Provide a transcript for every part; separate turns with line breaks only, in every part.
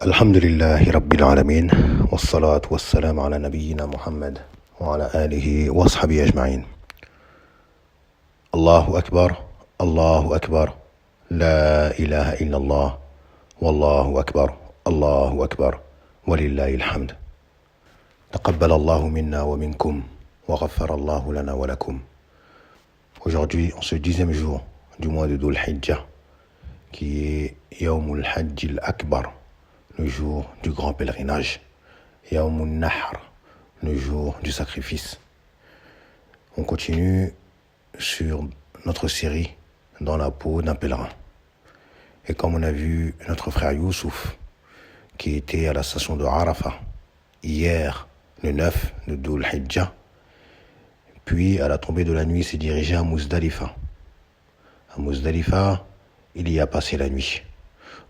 الحمد لله رب العالمين والصلاة والسلام على نبينا محمد وعلى آله وصحبه أجمعين. الله أكبر الله أكبر لا إله إلا الله والله أكبر الله أكبر ولله الحمد. تقبل الله منا ومنكم وغفر الله لنا ولكم. Aujourd'hui, en ce 10e jour du mois de Dhul Hijjah, qui est Yawmul Hajj al-Akbar, le jour du grand pèlerinage, Yawmun Nahr, le jour du sacrifice. On continue sur notre série dans la peau d'un pèlerin. Et comme on a vu notre frère Youssouf, qui était à la station de Arafat, hier, le 9 de Dhul Hijjah, puis à la tombée de la nuit, s'est dirigé à Muzdalifa. À Muzdalifa, il y a passé la nuit.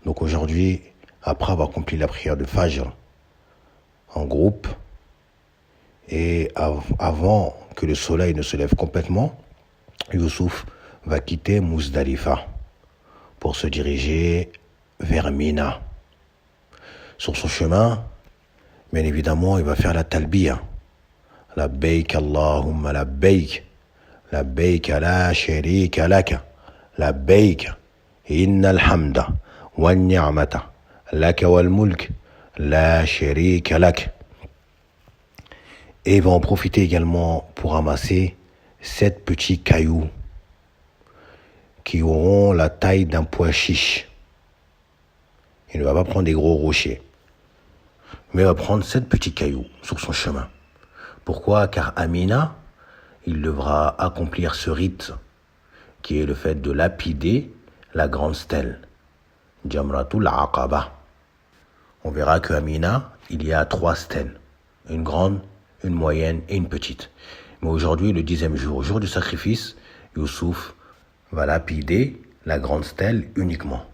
Donc aujourd'hui, après avoir accompli la prière de Fajr en groupe, et avant que le soleil ne se lève complètement, Youssouf va quitter Muzdalifa pour se diriger vers Mina. Sur son chemin, bien évidemment, il va faire la talbiya. Labbaik Allahumma labbaik, labbaik la sharika laka, labbaik innal hamda wan ni'mata laka wal mulk la sharika lak. Et il va en profiter également pour ramasser 7 petits cailloux qui auront la taille d'un pois chiche. Il ne va pas prendre des gros rochers, mais il va prendre 7 petits cailloux sur son chemin. Pourquoi? Car à Mina, il devra accomplir ce rite qui est le fait de lapider la grande stèle, Jamratul Aqaba. On verra qu'à Mina, il y a 3 stèles, une grande, une moyenne et une petite. Mais aujourd'hui, le 10e jour, jour du sacrifice, Youssouf va lapider la grande stèle uniquement.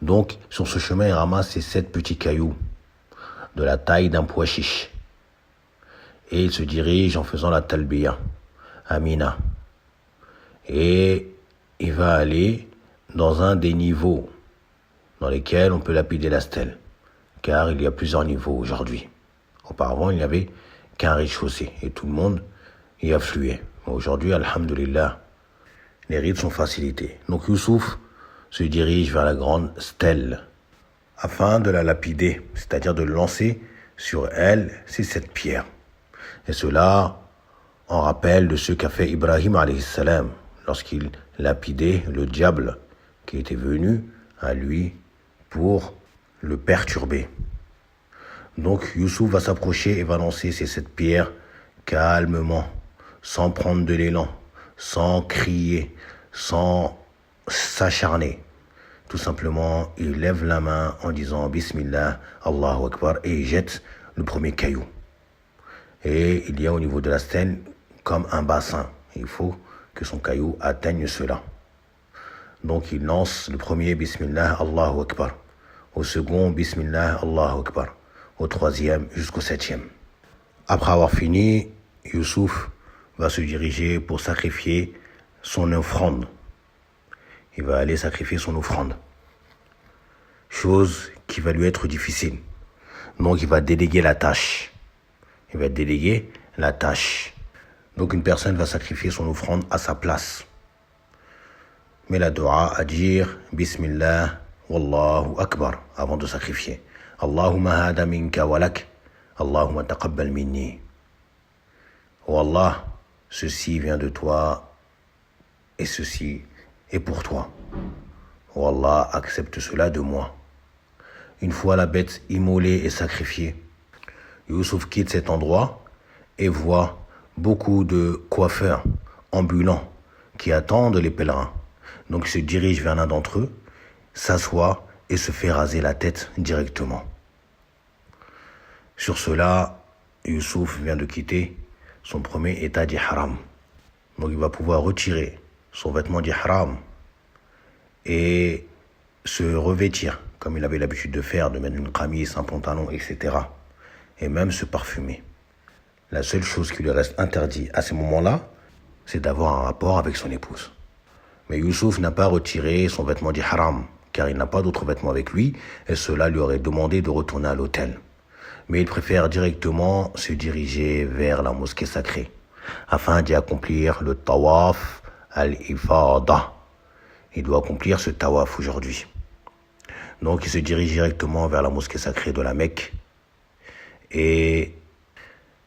Donc, sur ce chemin, il ramasse ces 7 petits cailloux de la taille d'un pois chiche. Et il se dirige en faisant la talbiya à Mina. Et il va aller dans un des niveaux dans lesquels on peut lapider la stèle. Car il y a plusieurs niveaux aujourd'hui. Auparavant, il n'y avait qu'un rez-de-chaussée et tout le monde y affluait. Aujourd'hui, alhamdulillah, les rites sont facilités. Donc Youssouf se dirige vers la grande stèle afin de la lapider, c'est-à-dire de lancer sur elle ces 7 pierres. Et cela en rappel de ce qu'a fait Ibrahim alayhi salam lorsqu'il lapidait le diable qui était venu à lui pour le perturber. Donc Youssouf va s'approcher et va lancer ces 7 pierres calmement, sans prendre de l'élan, sans crier, sans s'acharner. Tout simplement, il lève la main en disant Bismillah, Allahu Akbar, et il jette le premier caillou. Et il y a au niveau de la stèle comme un bassin. Il faut que son caillou atteigne cela. Donc il lance le premier Bismillah, Allahu Akbar. Au second, Bismillah, Allahu Akbar. Au troisième jusqu'au 7e. Après avoir fini, Youssouf va se diriger pour sacrifier son offrande. Il va aller sacrifier son offrande. Chose qui va lui être difficile. Donc il va déléguer la tâche. Il va déléguer la tâche. Donc une personne va sacrifier son offrande à sa place. Mais la dua à dire Bismillah Wallahu Akbar avant de sacrifier. Allahumma hada minka walak. Allahumma taqabbal minni. Oh Allah, ceci vient de toi et ceci est pour toi. Oh Allah, accepte cela de moi. Une fois la bête immolée et sacrifiée, Youssouf quitte cet endroit et voit beaucoup de coiffeurs ambulants qui attendent les pèlerins. Donc il se dirige vers l'un d'entre eux, s'assoit et se fait raser la tête directement. Sur cela, Youssouf vient de quitter son premier état d'ihram. Donc il va pouvoir retirer son vêtement d'ihram et se revêtir, comme il avait l'habitude de faire, de mettre une qamis, un pantalon, etc. Et même se parfumer. La seule chose qui lui reste interdit à ce moment-là, c'est d'avoir un rapport avec son épouse. Mais Youssouf n'a pas retiré son vêtement d'ihram, car il n'a pas d'autres vêtements avec lui, et cela lui aurait demandé de retourner à l'hôtel. Mais il préfère directement se diriger vers la mosquée sacrée, afin d'y accomplir le tawaf al-ifada. Il doit accomplir ce tawaf aujourd'hui. Donc il se dirige directement vers la mosquée sacrée de la Mecque, et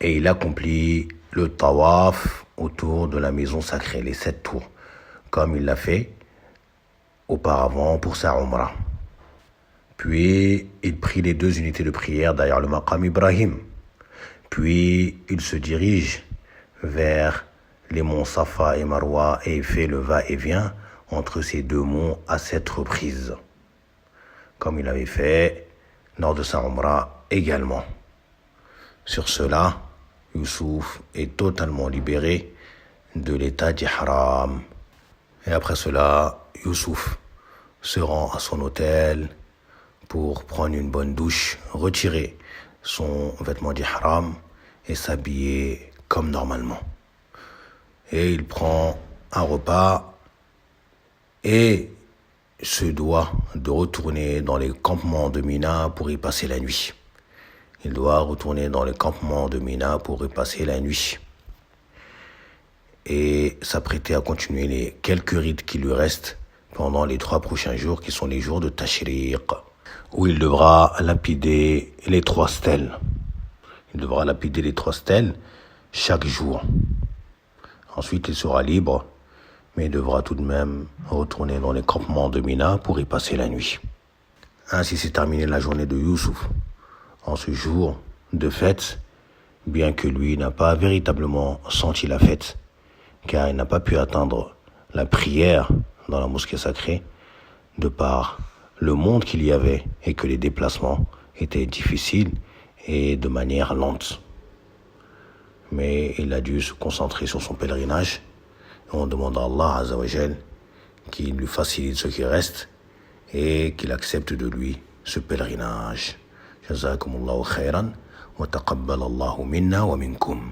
il accomplit le tawaf autour de la maison sacrée, les 7 tours, comme il l'a fait auparavant pour sa Umrah. Puis il prit les 2 unités de prière derrière le maqam Ibrahim. Puis il se dirige vers les monts Safa et Marwa et fait le va-et-vient entre ces 2 monts à 7 reprises, comme il avait fait lors de sa Umrah également. Sur cela, Youssouf est totalement libéré de l'état d'ihram. Et après cela, Youssouf se rend à son hôtel pour prendre une bonne douche, retirer son vêtement d'ihram et s'habiller comme normalement. Et il prend un repas et se doit de retourner dans les campements de Mina pour y passer la nuit. Il doit retourner dans les campements de Mina pour y passer la nuit et s'apprêter à continuer les quelques rites qui lui restent pendant les 3 prochains jours qui sont les jours de Tashriq, où il devra lapider les 3 stèles. Il devra lapider les 3 stèles chaque jour. Ensuite, il sera libre, mais il devra tout de même retourner dans les campements de Mina pour y passer la nuit. Ainsi s'est terminée la journée de Youssouf. En ce jour de fête, bien que lui n'a pas véritablement senti la fête, car il n'a pas pu atteindre la prière dans la mosquée sacrée, de par le monde qu'il y avait et que les déplacements étaient difficiles et de manière lente. Mais il a dû se concentrer sur son pèlerinage. On demande à Allah Azza wa Jal qu'il lui facilite ce qui reste et qu'il accepte de lui ce pèlerinage. جزاكم الله خيرا وتقبل الله منا ومنكم